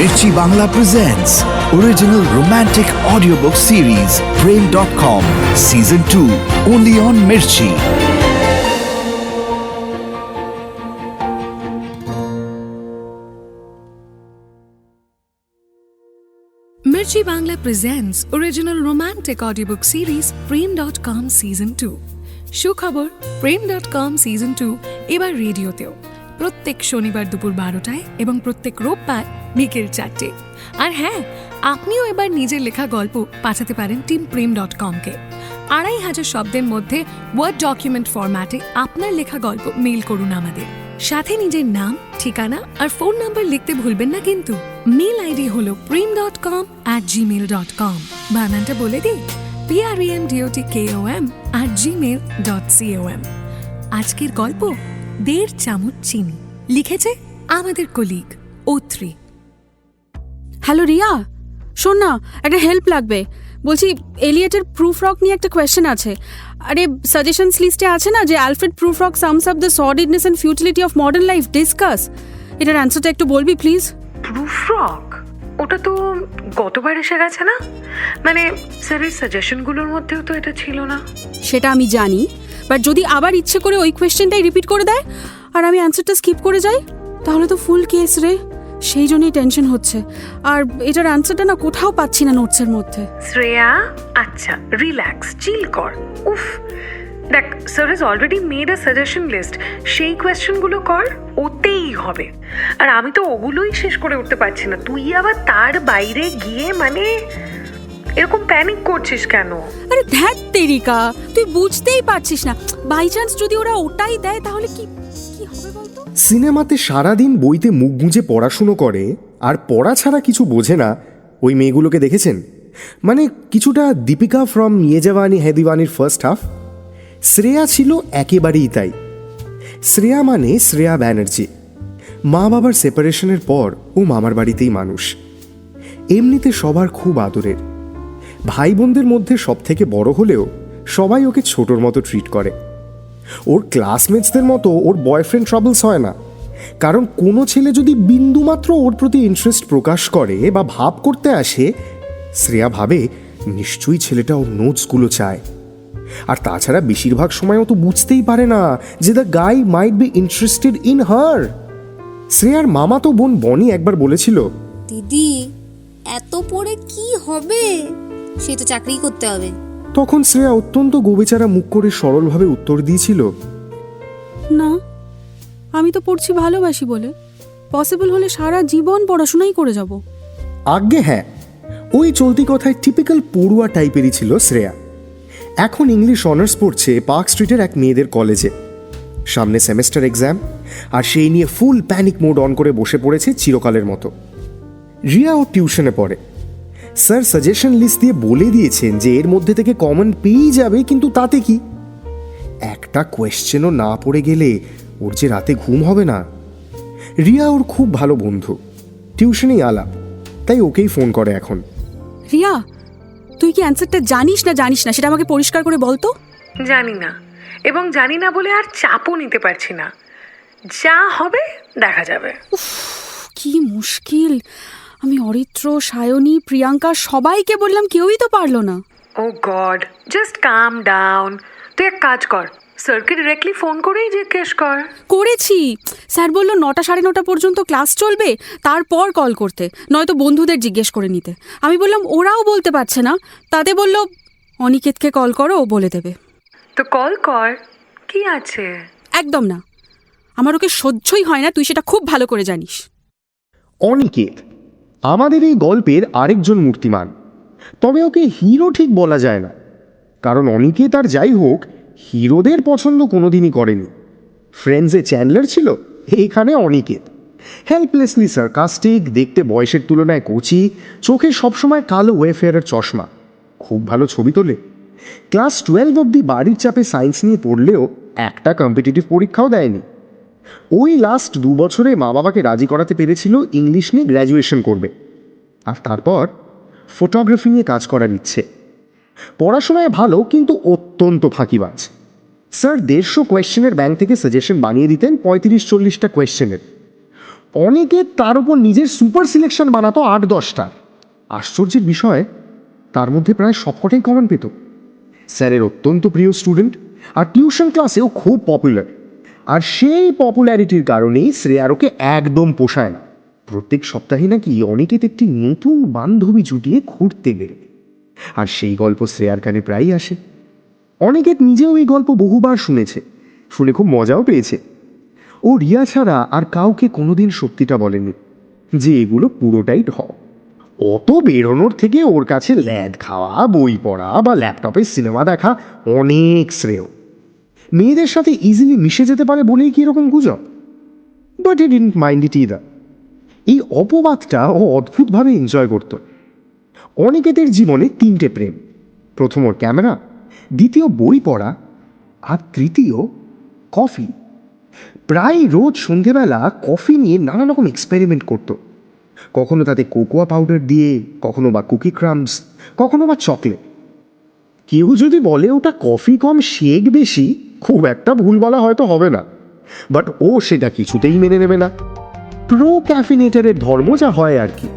Mirchi Bangla presents original romantic audiobook series Prem.com Season 2 only on Mirchi. Mirchi Bangla presents original romantic audiobook series Prem.com Season 2. সুখবর, Prem.com Season 2 এবার রেডিওতেও প্রত্যেক শনিবার দুপুর 12টায় এবং প্রত্যেক রোববার বিকেল 4টায়। আর হ্যাঁ, আপনিও এবার নিজের লেখা গল্প পাঠাতে পারেন টিম Prem.com-কে। 2500 শব্দের মধ্যে ওয়ার্ড ডকুমেন্ট ফরম্যাটে আপনার লেখা গল্প মেইল করুন আমাদের। সাথে নিজের নাম, ঠিকানা আর ফোন নাম্বার লিখতে ভুলবেন না কিন্তু। মেইল আইডি হলো prem.com@gmail.com। বানানটা বলে দিই, premdotkom@gmail.com। আজকের গল্প 1.5 চামচ চিনি, লিখেছে আমাদের কলিগ O3। হ্যালো রিয়া, শোন না, একটা হেল্প লাগবে। বলছি, এলিয়টের প্রুফ রক নিয়ে একটা কোয়েশ্চেন আছে। আরে সাজেশনস লিস্টে আছে না যে Alfred Prufrock sums up the sordidness and futility of modern life, discuss. এটার অ্যান্সারটা একটু বলবি প্লিজ? প্রুফ রক ওটা তো গতবার এসে গেছে না? মানে স্যারের সাজেশনগুলোর মধ্যেও তো এটা ছিল না। সেটা আমি জানি, বাট যদি আবার ইচ্ছে করে ওই কোয়েশ্চেনটাই রিপিট করে দেয় আর আমি অ্যান্সারটা স্কিপ করে যাই, তাহলে তো ফুল কেস রে। সেই জন্যই টেনশন হচ্ছে। আর এটার অ্যান্সারটা না কোথাও পাচ্ছি না নোটসের মধ্যে। শ্রেয়া, আচ্ছা রিল্যাক্স, চিল কর। উফ, দেখ, sir has already made a suggestion list. সেই কোয়েশ্চেনগুলো কর, ওতেই হবে। আর আমি তো ওগুলোই শেষ করে উঠতে পারছি না। তুই আবার তার বাইরে গিয়ে মানে এরকম প্যানিক করছিস কেন? আরে ধ্যাত তেরিকা, তুই বুঝতেই পারছিস না। বাই চান্স যদি ওরা ওটাই দেয় তাহলে কি হবে বলতো? সিনেমাতে সারাদিন বইতে মুখ গুঁজে পড়াশুনো করে আর পড়া ছাড়া কিছু বোঝে না ওই মেয়েগুলোকে দেখেছেন? মানে কিছুটা দীপিকা ফ্রম ইয়ে জাওয়ানি হ্যায় দিওয়ানির ফার্স্ট হাফ। শ্রেয়া ছিল একেবারেই তাই। শ্রেয়া মানে শ্রেয়া ব্যানার্জি। মা বাবার সেপারেশনের পর ও মামার বাড়িতেই মানুষ। এমনিতে সবার খুব আদরের। ভাই বোনদের মধ্যে সব থেকে বড় হলেও সবাই ওকে ছোটোর মতো ট্রিট করে। ওর ক্লাসমেটসদের মতো ওর বয়ফ্রেন্ড ট্রাবলস হয় না। কারণ কোনো ছেলে যদি বিন্দুমাত্র ওর প্রতি ইন্টারেস্ট প্রকাশ করে বা ভাব করতে আসে, শ্রেয়া ভাবে নিশ্চয়ই ছেলেটা ওর নোটসগুলো চায়। আর তাছাড়া বেশিরভাগ সময় ও তো বুঝতেই পারে না যে the guy might be interested in her. শ্রেয়ার মামাতো বোন বনি একবার বলেছিল, দিদি এত পড়ে কি হবে, সে তো চাকরি করতে হবে। তখন শ্রেয়া অত্যন্ত গোবেচারা মুখ করে সরলভাবে উত্তর দিয়েছিল, না, আমি তো পড়ছি ভালোবাসি বলে। পসিবল হলে সারা জীবন পড়াশোনাই করে যাব। আজ্ঞে হ্যাঁ, ওই চলতি কথায় টিপিক্যাল পড়ুয়া টাইপেরই ছিল শ্রেয়া। এখন ইংলিশ অনার্স পড়ছে পার্ক স্ট্রিটের এক মেয়েদের কলেজে। সামনে সেমেস্টার এক্সাম, আর সেই নিয়ে ফুল প্যানিক মোড অন করে বসে পড়েছে চিরকালের মতো। রিয়া ও টিউশনে পড়ে। স্যার সাজেশন লিস্ট দিয়ে বলে দিয়েছেন যে এর মধ্যে থেকে কমন পেয়েই যাবে, কিন্তু তাতে কি? একটা কোয়েশ্চেনও না পড়ে গেলে ওর যে রাতে ঘুম হবে না। রিয়া ওর খুব ভালো বন্ধু, টিউশনেই আলাপ, তাই ওকেই ফোন করে এখন। রিয়া, তুই কি অ্যান্সারটা জানিস না সেটা আমাকে পরিষ্কার করে বলতো। জানি না, এবং জানি না বলে আর চাপও নিতে পারছি না। যা হবে দেখা যাবে। কি মুশকিল। আমি অরিত্র, সায়নী, প্রিয়াঙ্কা সবাইকে বললাম, কেউই তো পারলো না। ও গড, জাস্ট কাম ডাউন। তুই এক কাজ কর, স্যারকে ডিরেক্টলি ফোন করেই জিজ্ঞেস কর। করেছি, স্যার বললো 9টা সাড়ে 9টা পর্যন্ত ক্লাস চলবে, তারপর কল করতে, নয়তো বন্ধুদের জিজ্ঞেস করে নিতে। আমি বললাম ওরাও বলতে পারছে না, তাতে বলল অনিকেতকে কল করো, ও বলে দেবে। তো কল কর, কি আছে? একদম না, আমার ওকে সহ্যই হয় না, তুই সেটা খুব ভালো করে জানিস। অনিকেত আমাদের এই গল্পের আরেকজন মূর্তিমান, তবে ওকে হিরো ঠিক বলা যায় না, কারণ অনিকেত আর যাই হোক হিরোদের পছন্দ কোনোদিনই করেনি। ফ্রেন্ডসে চ্যান্ডলার ছিল, এইখানে অনিকেত হেল্পলেসলি সার্কাস্টিক, দেখতে বয়সের তুলনায় কচি, চোখে সবসময় কালো ওয়েফেয়ারের চশমা, খুব ভালো ছবি তোলে। ক্লাস 12 অবধি বাড়ির চাপে সায়েন্স নিয়ে পড়লেও একটা কম্পিটিটিভ পরীক্ষাও দেয়নি। ওই লাস্ট 2 বছরে মা বাবাকে রাজি করাতে পেরেছিল ইংলিশ নিয়ে গ্র্যাজুয়েশন করবে, আর তারপর ফটোগ্রাফি নিয়ে কাজ করার ইচ্ছে। পড়াশোনায় ভালো, কিন্তু অত্যন্ত ফাঁকিবাজ। স্যার 150 কোয়েশ্চেনের ব্যাংক থেকে সাজেশন বানিয়ে দিতেন 35-40টা কোয়েশ্চেনের। অনেকে তার উপর নিজের সুপার সিলেকশন বানাতো 8-10টা। আশ্চর্যের বিষয়, তার মধ্যে প্রায় সবকটাই কমন পেত। স্যারের অত্যন্ত প্রিয় স্টুডেন্ট, আর টিউশন ক্লাসেও খুব পপুলার। আর সেই পপুলারিটির কারণেই শ্রেয়ার ওকে একদম পোষায় না। প্রত্যেক সপ্তাহে নাকি অনিকেত একটি নতুন বান্ধবী জুটিয়ে ঘুরতে বেরোয়, আর সেই গল্প শ্রেয়ার কানে প্রায়ই আসে। অনিকেত নিজেও এই গল্প বহুবার শুনেছে, শুনে খুব মজাও পেয়েছে। ও রিয়া ছাড়া আর কাউকে কোনোদিন সত্যিটা বলেনি যে এগুলো পুরোটাই ঢপ। অত বেরোনোর থেকে ওর কাছে ল্যাদ খাওয়া, বই পড়া বা ল্যাপটপে সিনেমা দেখা অনেক শ্রেয়। মেয়েদের সাথে ইজিলি মিশে যেতে পারে বলেই কি এরকম গুজব? But E didn't mind it either. এই অপবাদটা ও অদ্ভুতভাবে এনজয় করত। অনিকেতের জীবনে 3টে প্রেম। প্রথম ওর ক্যামেরা, দ্বিতীয় বই পড়া, আর তৃতীয় কফি। প্রায় রোজ সন্ধেবেলা কফি নিয়ে নানা রকম এক্সপেরিমেন্ট করত। কখনো তাতে কোকোয়া পাউডার দিয়ে, কখনো বা কুকি ক্রাম্বস, কখনো বা চকলেট। কেউ যদি বলে ওটা কফি কম শেক বেশি, খুব একটা ভুল বলা হয়তো হবে না। বাট ও সেটা কিছুতেই মেনে নেবে না। প্রো ক্যাফিনেটারের ধর্ম যা হয় আর কি।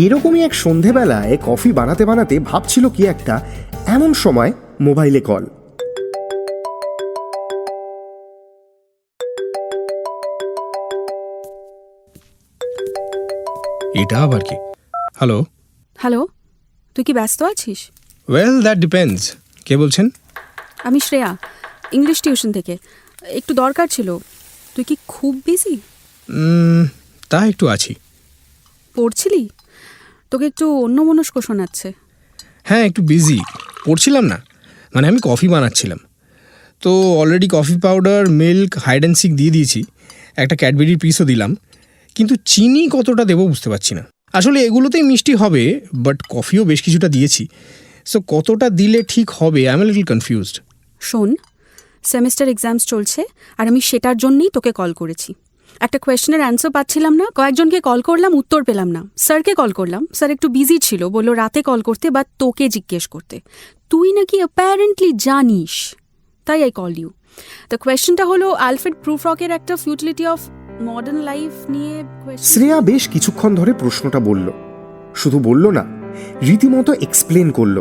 এরকমই এক সন্ধেবেলায় কফি বানাতে বানাতে ভাবছিল কি একটা, এমন সময় মোবাইলে কল। এটা আবার কি? হ্যালো। হ্যালো, তুই কি ব্যস্ত আছিস? Well, that depends. কে বলছেন? আমি শ্রেয়া, ইংলিশ টিউশন থেকে। একটু দরকার ছিল। তুই কি খুব বিজি? তা একটু আছি। পড়ছিলি? তোকে একটু অন্যমনস্ক শোনাচ্ছে। হ্যাঁ, একটু বিজি। পড়ছিলাম না, মানে আমি কফি বানাচ্ছিলাম। তো already coffee powder, milk, hide and seek দিয়ে দিয়েছি, একটা ক্যাডবেরির পিসও দিলাম, কিন্তু চিনি কতটা দেবো বুঝতে পারছি না। আসলে এগুলোতেই মিষ্টি হবে, বাট কফিও বেশ কিছুটা দিয়েছি, সো কতটা দিলে ঠিক হবে আই এম লিটল কনফিউজড। শোন, সেমিস্টার এক্সামস চলছে, আর আমি সেটার জন্যই তোকে কল করেছি। একটা কোয়েশ্চেনের অ্যান্সার পাচ্ছিলাম না, কয়েকজনকে কল করলাম, উত্তর পেলাম না। স্যারকে কল করলাম, স্যার একটু বিজি ছিল, বললো রাতে কল করতে বা তোকে জিজ্ঞেস করতে। তুই নাকি অ্যাপারেন্টলি জানিস, তাই আই কল ইউ। দ্য কোয়েশ্চেনটা হলো আলফ্রেড প্রুফরকের একটা ফিউটিলিটি অফ মডার্ন লাইফ নিয়ে। শ্রেয়া বেশ কিছুক্ষণ ধরে প্রশ্নটা বলল, শুধু বলল না, রীতিমতো এক্সপ্লেন করল,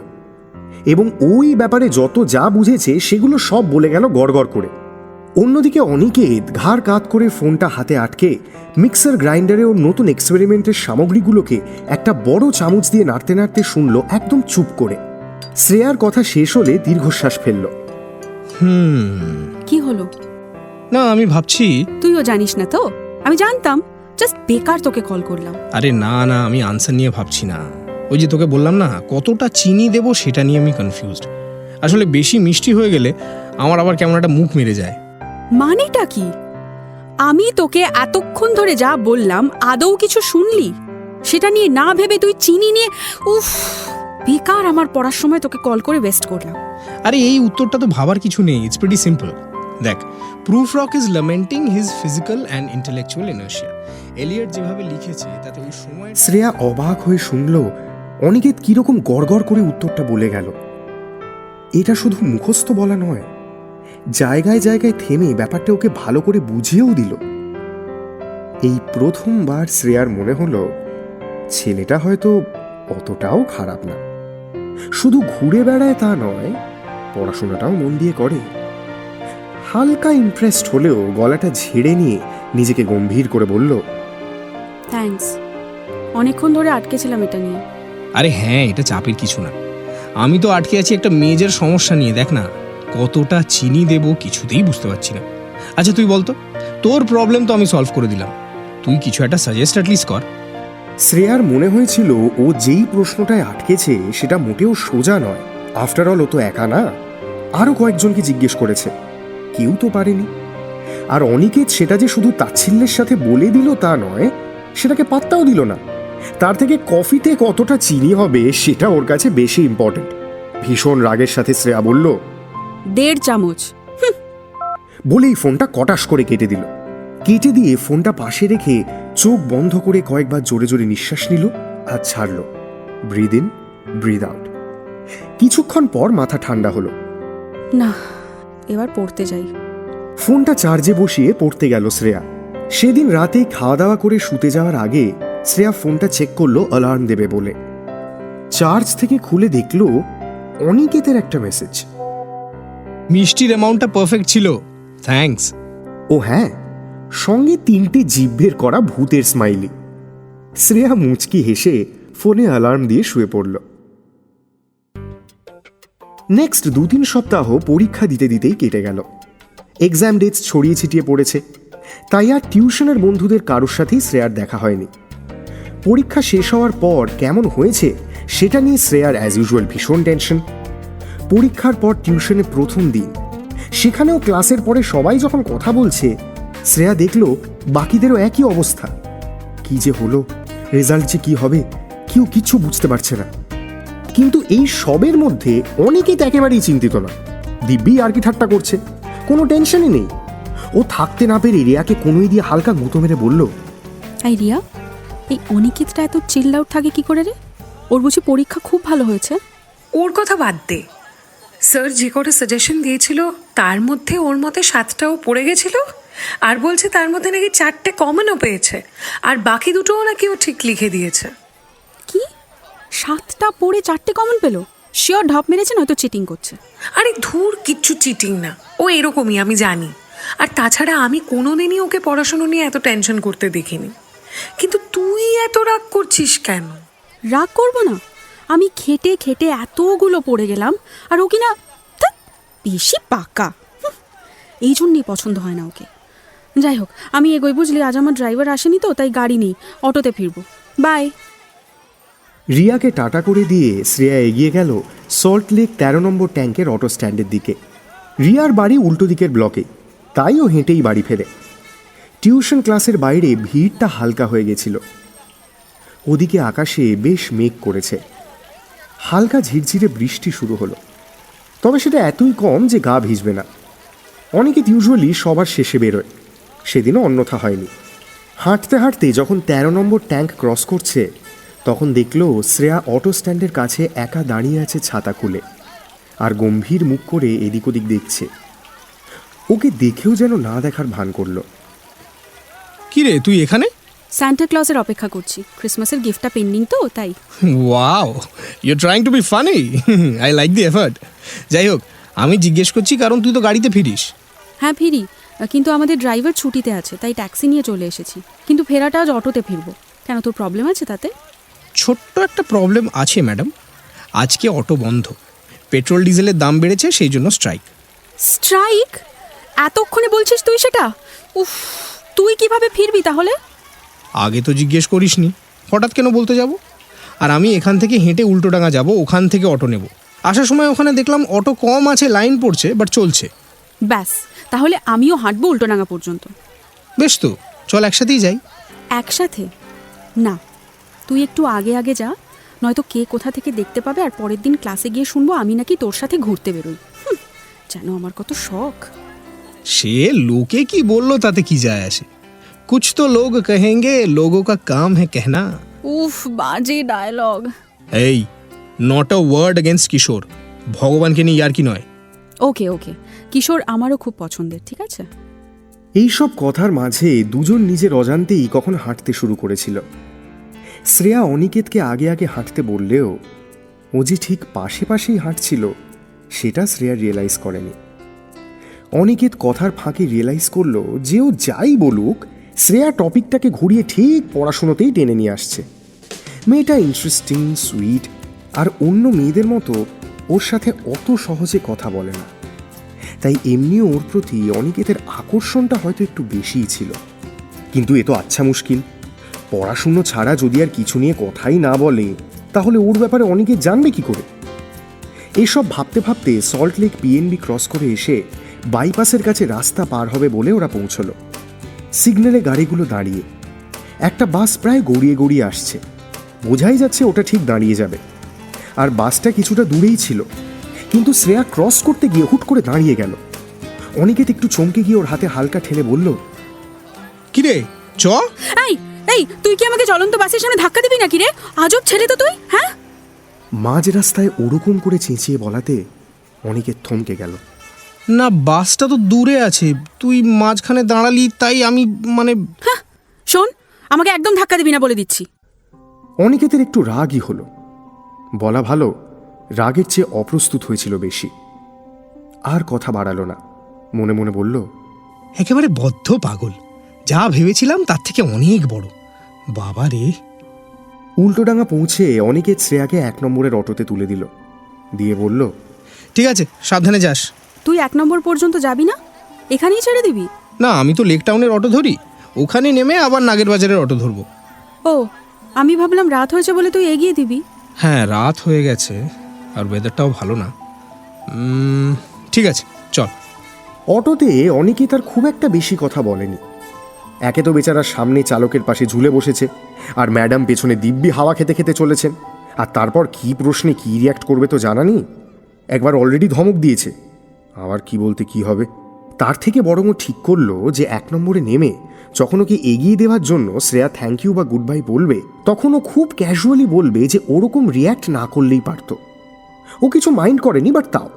এবং ওই ব্যাপারে যত যা বুঝেছে সেগুলো সব বলে গেল গড়গড় করে। অন্যদিকে অনিকেত ঘাড় কাত করে ফোনটা হাতে আটকে মিক্সার গ্রাইন্ডারে ওর নতুন এক্সপেরিমেন্টের সামগ্রীগুলোকে একটা বড় চামচ দিয়ে নাড়তে নাড়তে শুনল একদম চুপ করে। শ্রেয়ার কথা শেষ হলে দীর্ঘশ্বাস ফেলল। কি হলো? না, আমি ভাবছি। তুইও জানিস না তো? আমি জানতাম, জাস্ট বেকার তোকে কল করলাম। আরে না না, আমি আনসার নিয়ে ভাবছি না। ওই যে তোকে বললাম না, কতটা চিনি দেবো সেটা নিয়ে আমি কনফিউজড। আসলে বেশি মিষ্টি হয়ে গেলে আমার আবার কেমন একটা মুখ মেরে যায়। মানেটা কি? আমি তোকে এতক্ষণ ধরে যা বললাম আদৌ কিছু শুনলি? সেটা নিয়ে না ভেবে তুই চিনি নিয়ে, উফ, বেকার আমার পড়ার সময় তোকে কল করে ওয়েস্ট করলাম। আরে এই উত্তরটা তো ভাবার কিছু নেই, ইটস প্রিটি সিম্পল। দেখ, Prufrock is lamenting his physical and intellectual inertia. Eliot যেভাবে লিখেছে তাতে ওই সময়। শ্রেয়া অবাক হয়ে শুনল অনিকেত কিরকম গড়গড় করে উত্তরটা বলে গেল। এটা শুধু মুখস্থ বলা নয়, জায়গায় জায়গায় থেমে ব্যাপারটা ওকে ভালো করে বুঝিয়েও দিল। এই প্রথমবার শ্রেয়ার মনে হলো ছেলেটা হয়তো অতটাও খারাপ না। শুধু ঘুরে বেড়ায় তা নয়, পড়াশোনাটাও মন দিয়ে করে। হালকা ইমপ্রেসড হলেও গলাটা ঝেড়ে নিয়ে নিজেকে গম্ভীর করে বলল, থ্যাঙ্কস, অনেকক্ষণ ধরে আটকেছিলাম এটা নিয়ে। আরে হ্যাঁ, এটা চাপের কিছু না। আমি তো আটকে আছি একটা মেজর সমস্যা নিয়ে। দেখ না, কতটা চিনি দেব কিছুতেই বুঝতে পারছি না। আচ্ছা তুই বলতো, তোর প্রবলেম তো আমি সলভ করে দিলাম, তুই কিছু একটা সাজেস্ট অ্যাটলিস্ট কর। শ্রেয়ার মনে হয়েছিল ও যেই প্রশ্নটায় আটকেছে সেটা মোটেও সোজা নয়। আফটার অল ও তো একা না, আরও কয়েকজনকে জিজ্ঞেস করেছে, কেউ তো পারেনি। আর অনিকেত সেটা যে শুধু তাচ্ছিল্যের সাথে বলে দিল তা নয়, সেটাকে পাত্তাও দিল না। তার থেকে কফিতে কতটা চিনি হবে সেটা ওর কাছে বেশি ইম্পর্টেন্ট। ভীষণ রাগের সাথে শ্রেয়া বলল, 1.5 চামচ। বলেই ফোনটা কটাস করে কেটে দিল। কেটে দিয়ে ফোনটা পাশে রেখে চোখ বন্ধ করে কয়েকবার জোরে জোরে নিঃশ্বাস নিল আর ছাড়ল। Breathe in, breathe out. কিছুক্ষণ পর মাথা ঠান্ডা হলো। না, এবার পড়তে যাই। ফোনটা চার্জে বসিয়ে পড়তে গেল শ্রেয়া। সেদিন রাতে খাওয়া দাওয়া করে শুতে যাওয়ার আগে শ্রেয়া ফোনটা চেক করলো অ্যালার্ম দেবে বলে। চার্জ থেকে খুলে দেখলো অনিকেতের একটা মেসেজ। মিষ্টির অ্যামাউন্টটা পারফেক্ট ছিল, থ্যাঙ্কস। ও হ্যাঁ, সঙ্গে 3টে জিভ বের করা ভূতের স্মাইলি। শ্রেয়া মুচকি হেসে ফোনে অ্যালার্ম দিয়ে শুয়ে পড়ল। নেক্সট 2-3 সপ্তাহ পরীক্ষা দিতে দিতেই কেটে গেল। এক্সাম ডেটস ছড়িয়ে ছিটিয়ে পড়েছে, তাই আর টিউশনের বন্ধুদের কারোর সাথেই শ্রেয়ার দেখা হয়নি। পরীক্ষা শেষ হওয়ার পর কেমন হয়েছে সেটা নিয়ে শ্রেয়ার অ্যাজ ইউজুয়াল ভীষণ টেনশন। পরীক্ষার পর টিউশনে প্রথম দিন, সেখানেও ক্লাসের পরে সবাই যখন কথা বলছে, শ্রেয়া দেখল বাকিদেরও একই অবস্থা। কি যে হলো, রেজাল্ট যে কি হবে, কেউ কিচ্ছু বুঝতে পারছে না। কিন্তু এই সবের মধ্যে অনিকেত একেবারেই চিন্তিত না। দিব্যি আর কি ঠাট্টা করছে, কোনো টেনশনই নেই। ও থাকতে না পেরে রিয়াকে কোনোই দিয়ে হালকা গুঁতো মেরে বলল, এই রিয়া, এই অনিকেতটা এত চিল্ড আউট থাকে কি করে রে? ওর বুঝি পরীক্ষা খুব ভালো হয়েছে? ওর কথা বাদ দে। স্যার যে কটা সাজেশন দিয়েছিল তার মধ্যে ওর মতে 7টাও পড়ে গেছিল, আর বলছে তার মধ্যে নাকি 4টে কমনও পেয়েছে, আর বাকি দুটোও নাকি ও ঠিক লিখে দিয়েছে। কি 7টা পড়ে 4টে কমন পেলো? শিওর ঢপ মেরেছে, নয়তো চিটিং করছে। আরে ধুর, কিচ্ছু চিটিং না, ও এরকমই, আমি জানি। আর তাছাড়া আমি কোনোদিনই ওকে পড়াশুনো নিয়ে এত টেনশন করতে দেখিনি। কিন্তু তুই এত রাগ করছিস কেন? রাগ করবো না, আমি খেটে খেটে এতগুলো পড়ে গেলাম, আর ও কিনা ধ্যাৎ, বেশি পাকা। এই জন্যই পছন্দ হয় না ওকে। যাই হোক, আমি এগোই, বুঝলি? আজ আমার ড্রাইভার আসেনি তো, তাই গাড়ি নেই, অটোতে ফিরবো। বাই। রিয়াকে টাটা করে দিয়ে শ্রেয়া এগিয়ে গেল সল্ট লেক 13 নম্বর ট্যাঙ্কের অটো স্ট্যান্ডের দিকে। রিয়ার বাড়ি উল্টো দিকের ব্লকে, তাই ও হেঁটেই বাড়ি ফেরে। টিউশন ক্লাসের বাইরে ভিড়টা হালকা হয়ে গেছিল। ওদিকে আকাশে বেশ মেঘ করেছে, হালকা ঝিরঝিরে বৃষ্টি শুরু হলো, তবে সেটা এতই কম যে গা ভিজবে না। অনেকে ইউজুয়ালি সবার শেষে বেরোয়, সেদিনও অন্যথা হয়নি। হাঁটতে হাঁটতে যখন 13 নম্বর ট্যাঙ্ক ক্রস করছে, তখন দেখল শ্রেয়া অটো স্ট্যান্ডের কাছে একা দাঁড়িয়ে আছে ছাতা খুলে, আর গম্ভীর মুখ করে এদিক ওদিক দেখছে। ওকে দেখেও যেন না দেখার ভান করলো। কি রে, তুই এখানে? সান্টা ক্লজের অপেক্ষা করছি, ক্রিসমাসের গিফটটা পেন্ডিং তো, তাই। Wow, you trying to be funny. I like the effort. যাই হোক, আমি জিজ্ঞেস করছি কারণ তুই তো গাড়িতে ফিরিস। হ্যাঁ ফিরি, কিন্তু আমাদের ড্রাইভার ছুটিতে আছে, তাই ট্যাক্সি নিয়ে চলে এসেছি। কিন্তু ফেরাটা আজ অটোতে ফিরবো। কেন, তোর প্রবলেম আছে তাতে? ছোট্ট একটা প্রবলেম আছে ম্যাডাম, আজকে অটো বন্ধ। পেট্রোল ডিজেলের দাম বেড়েছে, সেই জন্য স্ট্রাইক। স্ট্রাইক? এতক্ষণে বলছিস তুই সেটা? উফ, তুই কিভাবে ফিরবি তাহলে? আগে তো জিজ্ঞেস করিসনি, হঠাৎ কেন বলতে যাব? আর আমি এখান থেকে হেঁটে উল্টোডাঙা যাব, ওখান থেকে অটো নেব। আসার সময় ওখানে দেখলাম অটো কম আছে, লাইন পড়ছে, বাট চলছে। ব্যাস, তাহলে আমিও হাঁটবো উল্টোডাঙা পর্যন্ত। বেশ তো, চল একসাথেই যাই। একসাথে না, তুই একটু আগে আগে যা, নয়তো কে কোথা থেকে দেখতে পাবে, আর পরের দিন ক্লাসে গিয়ে শুনবো আমি নাকি তোর সাথে ঘুরতে বেরোই। যেন আমার কত শখ। সে লোকে কি বললো তাতে কি যায় আসে? কুছ তো লোগ কহেঙ্গে, লোগো কা কাম হ্যায় কেহনা। উফ, বাজে ডায়লগ। এই, নট আ ওয়ার্ড এগেনস্ট কিশোর, ভগবানকে নিয়ে আর কি নয়। ওকে ওকে, কিশোর আমারও খুব পছন্দের, ঠিক আছে। এইসব কথার মাঝে দুজন নিজের অজান্তেই কখন হাঁটতে শুরু করেছিল। শ্রেয়া অনিকেতকে আগে আগে হাঁটতে বললেও ও যে ঠিক পাশে পাশেই হাঁটছিল সেটা শ্রেয়া রিয়েলাইজ করেনি। অনিকেত কথার ফাঁকে রিয়েলাইজ করলো যে ও যাই বলুক, শ্রেয়া টপিকটাকে ঘুরিয়ে ঠিক পড়াশুনোতেই টেনে নিয়ে আসছে। মেয়েটা ইন্টারেস্টিং, সুইট, আর অন্য মেয়েদের মতো ওর সাথে অত সহজে কথা বলে না, তাই এমনিও ওর প্রতি অনিকেতের আকর্ষণটা হয়তো একটু বেশিই ছিল। কিন্তু এ তো আচ্ছা মুশকিল, পড়াশুনো ছাড়া যদি আর কিছু নিয়ে কথাই না বলে, তাহলে ওর ব্যাপারে অনিকেত জানবে কি করে? এসব ভাবতে ভাবতে সল্ট লেক পিএনবি ক্রস করে এসে বাইপাসের কাছে রাস্তা পার হবে বলে ওরা পৌঁছলো। সিগন্যালে গাড়িগুলো দাঁড়িয়ে, একটা বাস প্রায় গড়িয়ে গড়িয়ে আসছে, বোঝাই যাচ্ছে ওটা ঠিক দাঁড়িয়ে যাবে। আর বাসটা কিছুটা দূরেই ছিল, কিন্তু শ্রেয়া ক্রস করতে গিয়ে হুট করে দাঁড়িয়ে গেল। অনিকেত একটু চমকে গিয়ে ওর হাতে হালকা ঠেলে বলল, কিরে চ। এই এই, তুই কি আমাকে চলন্ত বাসের সামনে ধাক্কা দিবি নাকি রে? আজব ছেলে তো তুই। হ্যাঁ, মাঝ রাস্তায় ওরকম করে চেঁচিয়ে বলাতে অনিকেত থমকে গেল। না, বাসটা তো দূরে আছে, তুই মাঝখানে দাঁড়ালি তাই আমি মানে শোন, আমাকে একদম ধাক্কা দিবি না বলে দিচ্ছি। অনিকেতের একটু রাগই হলো, বলা ভালো রাগের চেয়ে অপ্রস্তুত হয়েছিল বেশি। আর কথা বাড়ালো না, মনে মনে বলল, একেবারে বদ্ধ পাগল, যা ভেবেছিলাম তার থেকে অনেক বড়। বাবা রে। উল্টোডাঙ্গা পৌঁছে অনিকেত শ্রেয়াকে 1 নম্বরের অটোতে তুলে দিল, দিয়ে বলল, ঠিক আছে, সাবধানে যাস। তুই 1 নম্বর পর্যন্ত যাবি না? এখানেই ছেড়ে দিবি? না, আমি তো লেক টাউনের অটো ধরি, ওখানে নেমে আবার নাগের বাজারের অটো ধরবো। ও, আমি ভাবলাম রাত হয়েছে বলে তুই এগিয়ে দিবি। হ্যাঁ, রাত হয়ে গেছে আর ওয়েদারটাও ভালো না। ঠিক আছে, চল। অটোতে অনিকেত আর খুব একটা বেশি কথা বলেনি। একে তো বেচারা সামনে চালকের পাশে ঝুলে বসেছে, আর ম্যাডাম পেছনে দিব্যি হাওয়া খেতে খেতে চলেছেন, আর তারপর কি প্রশ্নে কি রিয়াক্ট করবে তো জানা নেই। একবার অলরেডি ধমক দিয়েছে, আবার কি বলতে কি হবে। তার থেকে বরং ও ঠিক করলো যে 1 নম্বরে নেমে যখন ওকে এগিয়ে দেওয়ার জন্য শ্রেয়া থ্যাংক ইউ বা গুড বাই বলবে, তখন ও খুব ক্যাজুয়ালি বলবে যে ওরকম রিয়াক্ট না করলেই পারত। ও কিছু মাইন্ড করেনি, বাট তাও।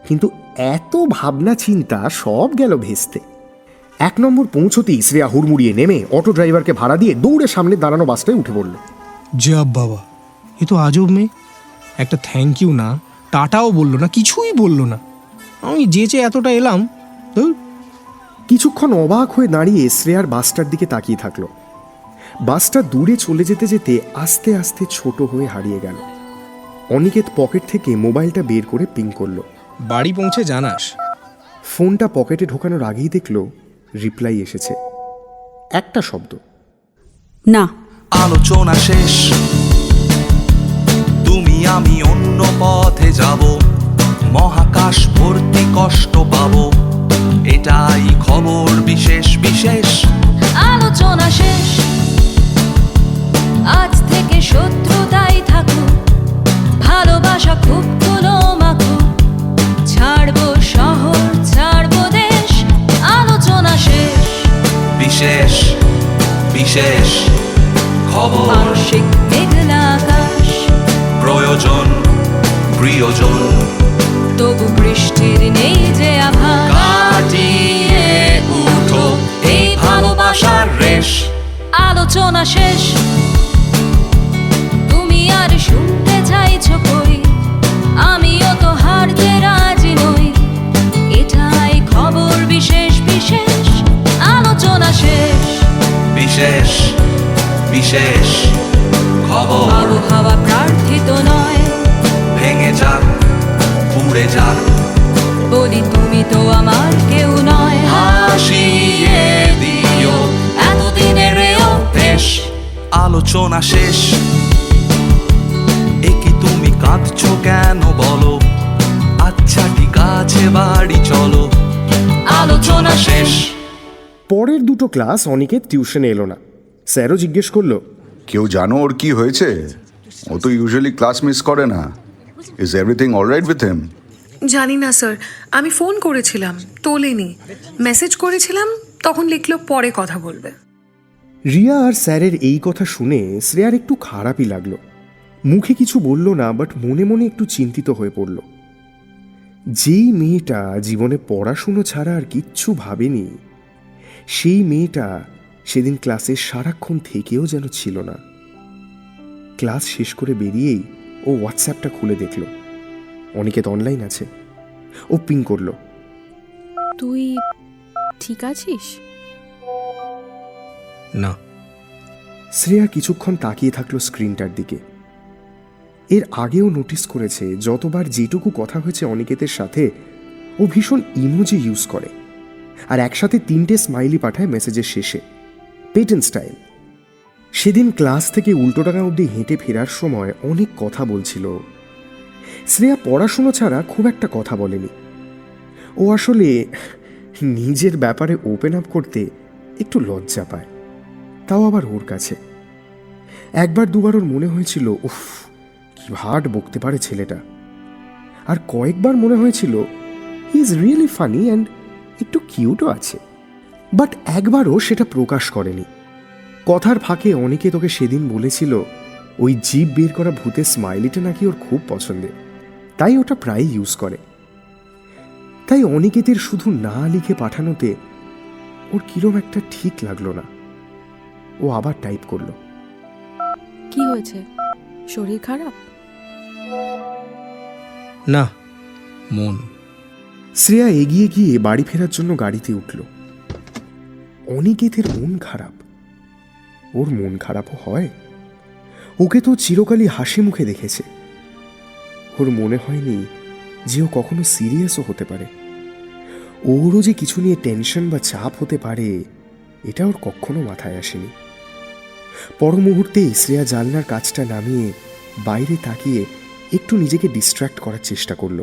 কিন্তু এত ভাবনা চিন্তা সব গেল ভেস্তে। 1 নম্বর পৌঁছতেই শ্রেয়া হুড়মুড়িয়ে নেমে অটো ড্রাইভারকে ভাড়া দিয়ে দৌড়ে সামনে দাঁড়ানো বাসটায় উঠে পড়ল। যা বাবা, এ তো আজব মেয়ে। একটা থ্যাংক ইউ না, টাটাও বললো না, কিছুই বললো না। আমি যেচে এতটা এলাম। কিছুক্ষণ অবাক হয়ে দাঁড়িয়ে শ্রেয়ার বাসটার দিকে তাকিয়ে থাকলো। বাসটা দূরে চলে যেতে যেতে আস্তে আস্তে ছোট হয়ে হারিয়ে গেল। অনিকেত পকেট থেকে মোবাইলটা বের করে পিং করলো। বাড়ি পৌঁছে জানাস। ফোনটা পকেটে ঢোকানোর আগেই দেখলো রিপ্লাই এসেছে, একটা শব্দ, না। আলোচনা শেষ, তুমি আমি অন্য পথে যাব, মহাকাশ ভর্তি কষ্ট পাবো, এটাই খবর বিশেষ বিশেষ। আলোচনা শেষ, আজ থেকে শত্রুতাই থাকুক, ভালোবাসা খুব গুলো মাখুক, ছাড়বো শহর ছাড়বো দেশ। আলোচনা শেষ, বিশেষ বিশেষ খবর, আংশিক মেঘলা আকাশ, প্রয়োজন প্রিয়জন, তবু বৃষ্টির নেই যে আভাস। কাটিয়ে উঠো এই ভালোবাসার রেশ। আলোচনা শেষ, তুমি আর শুনতে চাইছো কই, আমিও তো হারতে রাজি নই, এটাই খবর বিশেষ বিশেষ। আলোচনা শেষ, বিশেষ বিশেষ খবর, আবহাওয়া প্রার্থিত নয়, ভেঙে যাক উড়ে যাক, বলি তুমি তো আমার কেউ নয়। হাসিয়ে দিও এতদিনের অভ্যেস। আলোচনা শেষ, একি তুমি কাঁদছো কেন বলো, আচ্ছা ঠিক আছে বাড়ি চলো। আলোচনা শেষ। পরের 2টো ক্লাস অনিকেত টিউশনে এলো না। স্যারও জিজ্ঞেস করলো, কেউ জানো ওর কি হয়েছে? ও তো ইউজুয়ালি ক্লাস মিস করে না। Is everything alright with him? জানি না স্যার, আমি ফোন করেছিলাম, তোলেনি। মেসেজ করেছিলাম, তখন লিখলো পরে কথা বলবে। রিয়া আর স্যারের এই কথা শুনে শ্রেয়ার একটু খারাপই লাগলো। মুখে কিছু বলল না, বাট মনে মনে একটু চিন্তিত হয়ে পড়ল। যেই মেয়েটা জীবনে পড়াশুনো ছাড়া আর কিচ্ছু ভাবেনি, সেই মেয়েটা সেদিন ক্লাসে সারাক্ষণ থেকেও যেন ছিল না। ক্লাস শেষ করে বেরিয়েই ও হোয়াটসঅ্যাপটা খুলে দেখল অনিকেত অনলাইন আছে। ও পিং করলো, তুই ঠিক আছিস? না। শ্রেয়া কিছুক্ষণ তাকিয়ে থাকলো স্ক্রিনটার দিকে। এর আগেও নোটিস করেছে যতবার যেটুকু কথা হয়েছে অনিকেতের সাথে, ও ভীষণ ইমোজি ইউজ করে, আর একসাথে 3টে স্মাইলি পাঠায় মেসেজের শেষে, পেটেন স্টাইল। সেদিন ক্লাস থেকে উল্টোডাঙ্গা অবধি হেঁটে ফেরার সময় অনেক কথা বলছিল। শ্রেয়া পড়াশুনো ছাড়া খুব একটা কথা বলেনি। ও আসলে নিজের ব্যাপারে ওপেন আপ করতে একটু লজ্জা পায়, তাও আবার ওর কাছে। একবার দুবার ওর মনে হয়েছিল, উফ কি হার্ড বকতে পারে ছেলেটা। আর কয়েকবার মনে হয়েছিল he is really funny and একটু কিউটও আছে। বাট একবারও সেটা প্রকাশ করেনি। কথার ফাঁকে অনেকে তোকে সেদিন বলেছিল ওই জিভ বের করা ভূতের স্মাইলিটা নাকি ওর খুব পছন্দের, তাই ওটা প্রায়ই ইউজ করে। তাই অনিকেতের শুধু না লিখে পাঠানোতে ওর কিরম একটা ঠিক লাগলো না। ও আবার টাইপ করলো। কি হয়েছে, শরীর খারাপ? না, মন। শ্রেয়া এগিয়ে গিয়ে বাড়ি ফেরার জন্য গাড়িতে উঠল। অনিকেতের মন খারাপ? ওর মন খারাপও হয়? ওকে তো চিরকালই হাসি মুখে দেখেছে। ওর মনে হয়নি যে ও কখনো সিরিয়াসও হতে পারে। ওরও যে কিছু নিয়ে টেনশন বা চাপ হতে পারে এটা ওর কখনো মাথায় আসেনি। পর মুহূর্তেই শ্রেয়া জানলার কাজটা নামিয়ে বাইরে তাকিয়ে একটু নিজেকে ডিস্ট্র্যাক্ট করার চেষ্টা করল।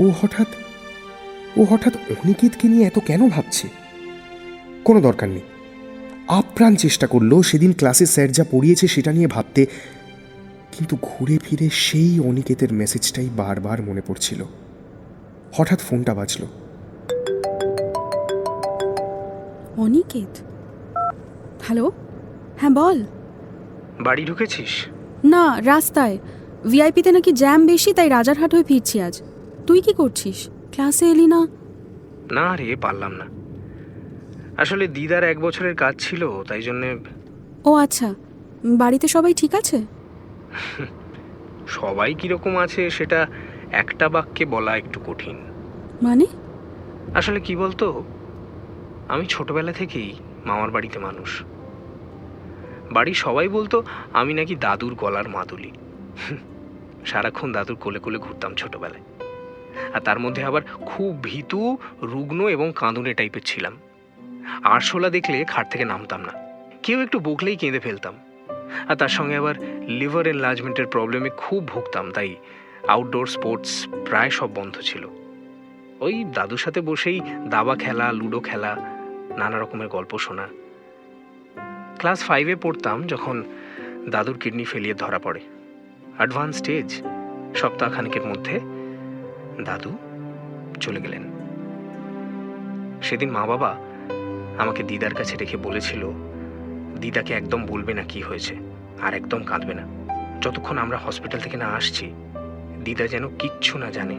ও হঠাৎ অনিকেতকে নিয়ে এত কেন ভাবছে? কোনো দরকার নেই। আপ্রাণ চেষ্টা করলো সেদিন ক্লাসে স্যার যা পড়িয়েছে সেটা নিয়ে ভাবতে, কিন্তু ঘুরে ফিরে সেই অনিকেতের মেসেজটাই বারবার মনে পড়ছিল। হঠাৎ ফোনটা বাজল। অনিকেত? হ্যালো, হ্যাঁ বল। বাড়ি ঢুকেছিস? না, রাস্তায়। ভিআইপিতে নাকি জ্যাম বেশি, তাই রাজারহাট হয়ে ফিরছি আজ। তুই কি করছিস? ক্লাসে এলি না? না রে, পারলাম না। আসলে দিদার 1 বছরের কাজ ছিল, তাই জন্যে। ও আচ্ছা, বাড়িতে সবাই ঠিক আছে? সবাই কীরকম আছে সেটা একটা বাক্যে বলা একটু কঠিন। মানে? আসলে কি বলতো, আমি ছোটবেলা থেকেই মামার বাড়িতে মানুষ। বাড়ির সবাই বলতো আমি নাকি দাদুর গলার মাদুলি। সারাক্ষণ দাদুর কোলে কোলে ঘুরতাম ছোটবেলায়। আর তার মধ্যে আবার খুব ভীতু, রুগ্ন এবং কাঁদুনে টাইপের ছিলাম। আরশোলা দেখলে খাট থেকে নামতাম না, কেউ একটু বকলেই কেঁদে ফেলতাম। আর তার সঙ্গে আবার লিভার এনলার্জমেন্টের প্রবলেমে খুব ভুগতাম, তাই আউটডোর স্পোর্টস প্রায় সব বন্ধ ছিল। ওই দাদুর সাথে বসেই দাবা খেলা, লুডো খেলা, নানা রকমের গল্প শোনা। ক্লাস 5-এ পড়তাম যখন দাদুর কিডনি ফেলিয়ে ধরা পড়ে। Advance stage. সপ্তাহখানেকের মধ্যে দাদু চলে গেলেন। সেদিন মা বাবা আমাকে দিদার কাছে রেখে বলেছিল দিদাকে একদম বলবে না কি হয়েছে, আর একদম কাঁদবে না যতক্ষণ আমরা হসপিটাল থেকে না আসছি। দিদা যেন কিচ্ছু না জানে,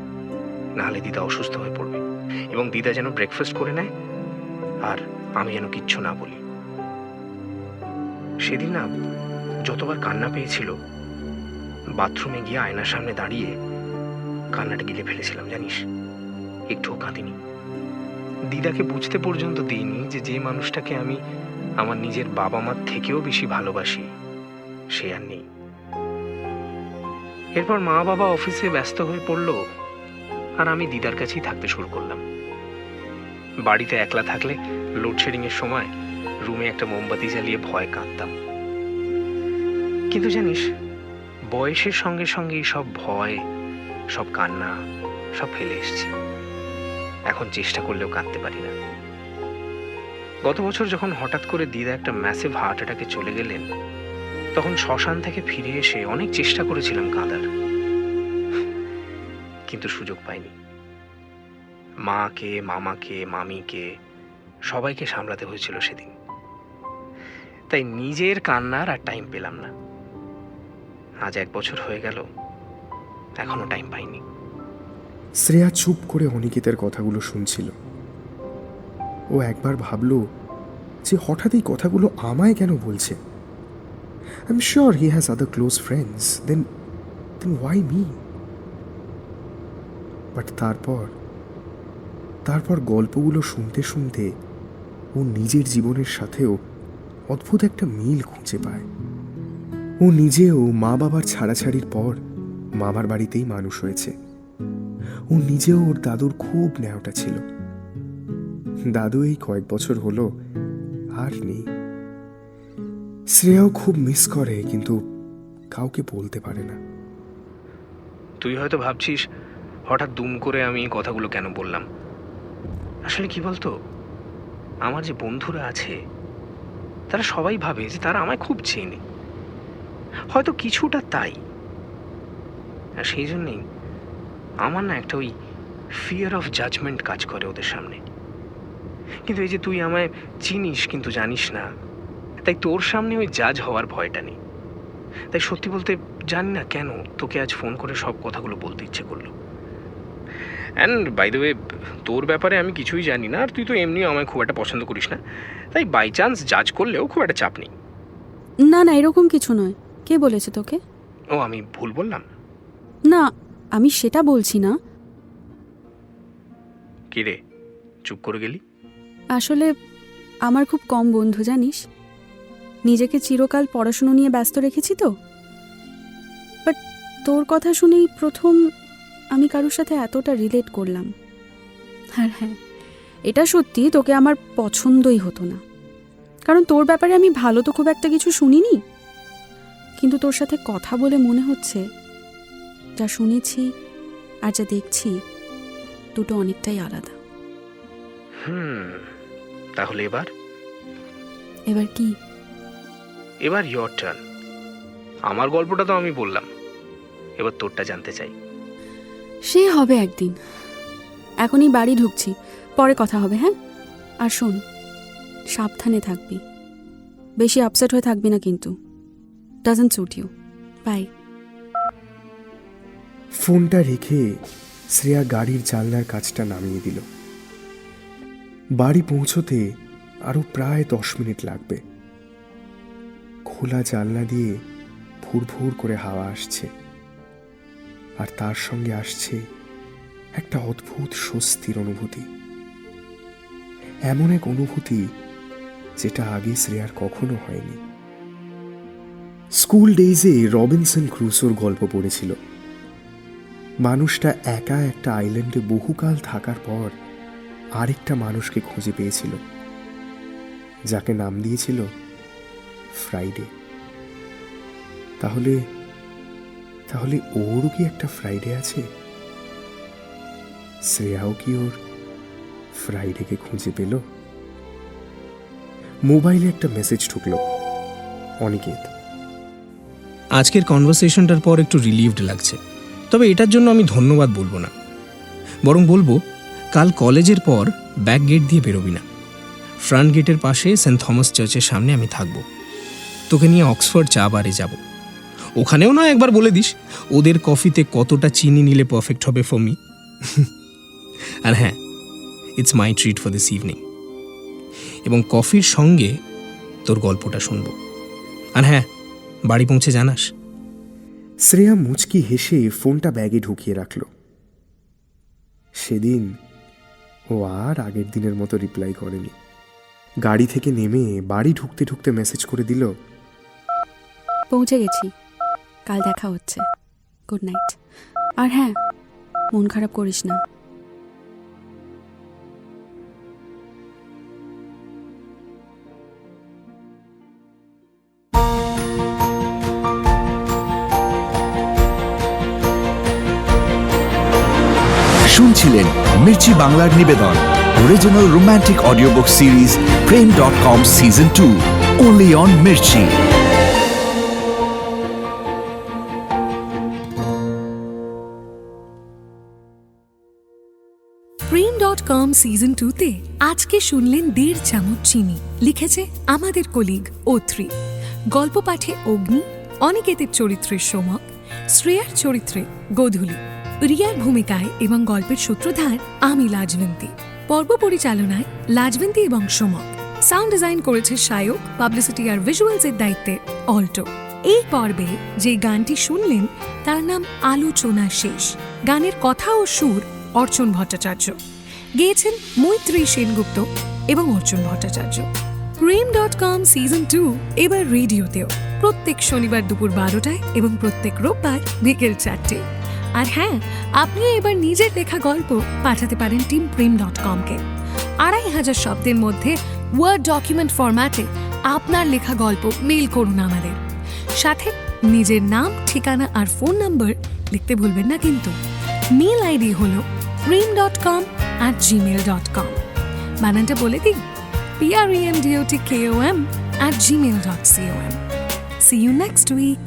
নাহলে দিদা অসুস্থ হয়ে পড়বে। এবং দিদা যেন ব্রেকফাস্ট করে নেয়, আর আমি যেন কিচ্ছু না বলি। সেদিন না যতবার কান্না পেয়েছিল, বাথরুমে গিয়ে আয়নার সামনে দাঁড়িয়ে কান্নাটা গিলে ফেলেছিলাম জানিস। একটুও কাঁদিনি। দিদাকে বুঝতে পর্যন্ত দিইনি যে মানুষটাকে আমি আমার নিজের বাবা মার থেকেও বেশি ভালোবাসি সে আর নেই। এরপর মা বাবা অফিসে ব্যস্ত হয়ে পড়ল, আর আমি দিদার কাছেই থাকতে শুরু করলাম। বাড়িতে একলা থাকলে লোডশেডিং এর সময় রুমে একটা মোমবাতি জ্বালিয়ে ভয় কাঁদতাম। কিন্তু জানিস, বয়সের সঙ্গে সঙ্গে সব ভয়, সব কান্না সব ফেলে এসেছি। এখন চেষ্টা করলেও কাঁদতে পারি না। গত বছর যখন হঠাৎ করে দিদা একটা ম্যাসিভ হার্ট অ্যাটাকে চলে গেলেন, তখন শ্মশান থেকে ফিরে এসে অনেক চেষ্টা করেছিলাম কাঁদার, কিন্তু সুযোগ পাইনি। মাকে, মামাকে, মামিকে সবাইকে সামলাতে হয়েছিল সেদিন, তাই নিজের কান্নার আর টাইম পেলাম না। আজ 1 বছর হয়ে গেল, এখনো টাইম পাইনি। শ্রেয়া চুপ করে অনিকেতের কথাগুলো শুনছিল। ও একবার ভাবল যে হঠাৎ এই কথাগুলো আমায় কেন বলছে। I am sure he has other close friends, then why me? But তারপর গল্পগুলো শুনতে শুনতে ও নিজের জীবনের সাথেও অদ্ভুত একটা মিল খুঁজে পায়। ও নিজেও মা বাবার ছাড়াছাড়ির পর মামার বাড়িতেই মানুষ হয়েছে। ও নিজেও ওর দাদুর খুব ন্যাওটা ছিল। দাদু এই কয়েক বছর হলো আর নেই। শ্রেয়াও খুব মিস করে, কিন্তু কাউকে বলতে পারে না। তুই হয়তো ভাবছিস হঠাৎ দুম করে আমি এই কথাগুলো কেন বললাম। আসলে কি বলতো, আমার যে বন্ধুরা আছে তারা সবাই ভাবে যে তারা আমায় খুব চেনে, হয়তো কিছুটা তাই। আর সেই জন্যেই আমার না একটা ওই ফিয়ার অফ জাজমেন্ট কাজ করে ওদের সামনে। কিন্তু এই যে তুই আমায় চিনিস কিন্তু জানিস না, তাই তোর সামনে ওই জাজ হওয়ার ভয়টা নেই। তাই সত্যি বলতে জানি না কেন তোকে আজ ফোন করে সব কথাগুলো বলতে ইচ্ছে করলো। অ্যান্ড বাই দ্য ওয়ে, তোর ব্যাপারে আমি কিছুই জানি না, আর তুই তো এমনিও আমায় খুব একটা পছন্দ করিস না, তাই বাই চান্স জাজ করলেও খুব একটা চাপ নেই। না না, এরকম কিছু নয়। কে বলেছে তোকে? ও, আমি ভুল বললাম? না, আমি সেটা বলছি না। কি রে, চুপ করে গেলি? আসলে আমার খুব কম বন্ধু, জানিস। নিজেকে চিরকাল পড়াশুনো নিয়ে ব্যস্ত রেখেছি তো। বাট তোর কথা শুনেই প্রথম আমি কারোর সাথে এতটা রিলেট করলাম। আর হ্যাঁ, এটা সত্যি, তোকে আমার পছন্দই হতো না, কারণ তোর ব্যাপারে আমি ভালো তো খুব একটা কিছু শুনিনি। কিন্তু তোর সাথে কথা বলে মনে হচ্ছে যা শুনেছি আর যা দেখছি দুটো অনেকটাই আলাদা। তাহলে এবার কি? এবার ইয়োর টার্ন। আমার গল্পটা তো আমি বললাম, এবার তোরটা জানতে চাই। সে হবে একদিন। এখনই বাড়ি ঢুকছি, পরে কথা হবে, হ্যাঁ? আর শোন, সাবধানে থাকবি, বেশি আপসেট হয়ে থাকবি না কিন্তু। Doesn't suit you. বাই। ফোনটা রেখে শ্রেয়া গাড়ির জানলার কাজটা নামিয়ে দিল। বাড়ি পৌঁছতে আরও প্রায় 10 মিনিট লাগবে। খোলা জানলা দিয়ে ভুরভুর করে হাওয়া আসছে, আর তার সঙ্গে আসছে একটা অদ্ভুত স্বস্তির অনুভূতি। এমন এক অনুভূতি যেটা আগে শ্রেয়ার কখনো হয়নি। স্কুল ডেইজে রবিনসন ক্রুসোর গল্প পড়েছিল। মানুষটা একা একটা আইল্যান্ডে বহুকাল থাকার পর আরেকটা মানুষকে খুঁজে পেয়েছিল, যাকে নাম দিয়েছিল ফ্রাইডে। তাহলে তাহলে ওরও কি একটা ফ্রাইডে আছে? শ্রেয়াও কি ওর ফ্রাইডেকে খুঁজে পেল? মোবাইলে একটা মেসেজ ঢুকলো, অনিকেত। আজকের কনভারসেশনটার পর একটু রিলিভড লাগছে, তবে এটার জন্য আমি ধন্যবাদ বলবো না, বরং বলবো কাল কলেজের পর ব্যাক গেট দিয়ে বেরোবি না। ফ্রন্ট গেটের পাশে সেন্ট থমাস চার্চের সামনে আমি থাকবো। তোকে নিয়ে অক্সফোর্ড চা বারে যাব। ওখানেও নয় একবার বলে দিস ওদের কফিতে কতটা চিনি নিলে পারফেক্ট হবে ফর মি। আর হ্যাঁ, it's my treat for this evening. এবং কফির সঙ্গে তোর গল্পটা শুনবো। আর হ্যাঁ, বাড়ি পৌঁছে জানাস। শ্রেয়া মুচকি হেসে ফোনটা ব্যাগে ঢুকিয়ে রাখল। সেদিন ও আর আগের দিনের মতো রিপ্লাই করেনি। গাড়ি থেকে নেমে বাড়ি ঢুকতে ঢুকতে মেসেজ করে দিল, পৌঁছে গেছি, কাল দেখা হচ্ছে, গুড নাইট। আর হ্যাঁ, মন খারাপ করিস না। শুনছিলেন মির্চি বাংলার নিবেদন original romantic audio book series প্রেম.com সিজন 2 only on মির্চি। প্রেম.com সিজন 2-তে আজকে শুনলেন 1.5 চামচ চিনি। লিখেছে আমাদের কলিগ O3। গল্প পাঠে অগ্নি, অনিকেতের চরিত্রে সোমক, শ্রেয়ার চরিত্রে গোধূলি, রিয়ার ভূমিকায় এবং গল্পের সূত্রধার আমি লাজবন্তী। পর্ব পরিচালনায় লাজবন্তী এবং সোমক। সাউন্ড ডিজাইন করেছে সায়ক, পাবলিসিটি আর ভিজুয়ালসের দায়িত্বে অল্টো। এই পর্বে যে গানটি শুনলেন তার নাম আলোচনা শেষ। গানের কথা ও সুর অর্চন ভট্টাচার্য, গেয়েছেন মৈত্রী সেনগুপ্ত এবং অর্চন ভট্টাচার্য। প্রেম.com সিজন 2 এবার রেডিওতেও, প্রত্যেক শনিবার দুপুর 12টায় এবং প্রত্যেক রোববার বিকেল 4টায়। আর হ্যাঁ, আপনি এবার নিজের লেখা গল্প পাঠাতে পারেন টিম প্রেম.com-কে। 2500 শব্দের মধ্যে ওয়ার্ড ডকুমেন্ট ফরম্যাটে আপনার লেখা গল্প মেইল করুন আমাদের। সাথে নিজের নাম, ঠিকানা আর ফোন নাম্বার লিখতে ভুলবেন না কিন্তু। মেইল আইডি হলো prem.com@gmail.com। বানানটা বলে দিই, premdotkom@gmail.com। See you next week.